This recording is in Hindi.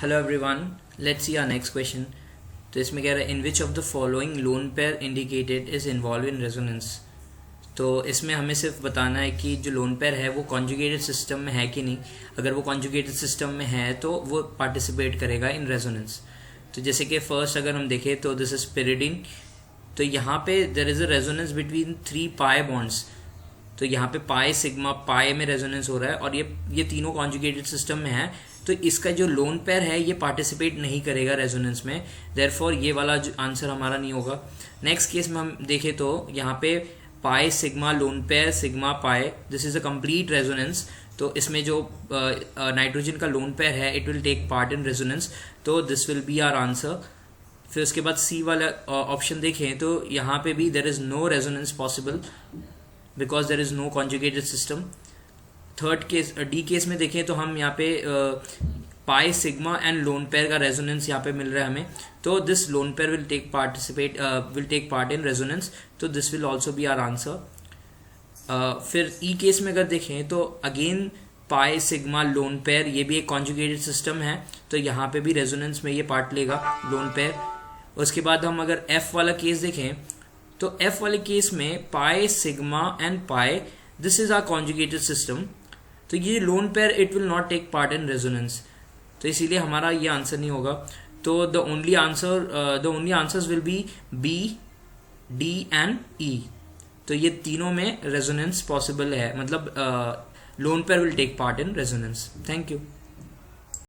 Hello everyone, let's see our next question. तो इसमें कह रहा है in which of the following lone pair indicated is involve in resonance. तो इसमें हमें सिर्फ बताना है कि जो लोन पेयर है वो कॉन्जुगेटेड सिस्टम में है कि नहीं। अगर वो कॉन्जुगेटेड सिस्टम में है तो वो पार्टिसिपेट करेगा इन रेजोनेंस। तो जैसे कि फर्स्ट अगर हम देखें तो दिस इज पिरिडीन। तो यहाँ पे there is a resonance between 3 pi bonds. तो यहाँ पे पाई सिग्मा पाई में रेजोनेंस हो रहा है और ये तीनों कॉन्जुगेटेड सिस्टम में है। तो इसका जो लोन पेयर है ये पार्टिसिपेट नहीं करेगा रेजोनेंस में, देयरफॉर ये वाला जो आंसर हमारा नहीं होगा। नेक्स्ट केस में हम देखें तो यहाँ पे pi sigma lone pair sigma pi, this is a complete resonance. तो इसमें जो नाइट्रोजन का लोन पेयर है it will take part in resonance, तो this will be our answer. फिर उसके बाद सी वाला ऑप्शन देखें तो यहाँ पे भी there is no resonance possible because there is no conjugated system. Third case D case में देखें तो हम यहाँ पे pi sigma and lone pair का रेजोनेंस यहाँ पे मिल रहा है हमें, तो this lone pair will take part in resonance, तो this will also be our answer. फिर ई केस में अगर देखें तो again pi sigma lone pair, ये भी एक कॉन्जुगेटेड सिस्टम है, तो यहाँ पे भी रेजोनेंस में ये पार्ट लेगा लोन पेयर। उसके बाद हम अगर एफ वाला केस देखें तो एफ वाले केस में pi sigma and pi, this is our conjugated system, तो ये lone pair it will not take part in resonance, तो इसीलिए हमारा ये आंसर नहीं होगा। तो the only answers will be B, D and E. तो ये तीनों में रेजोनेंस पॉसिबल है, मतलब lone pair will take part in resonance. Thank you.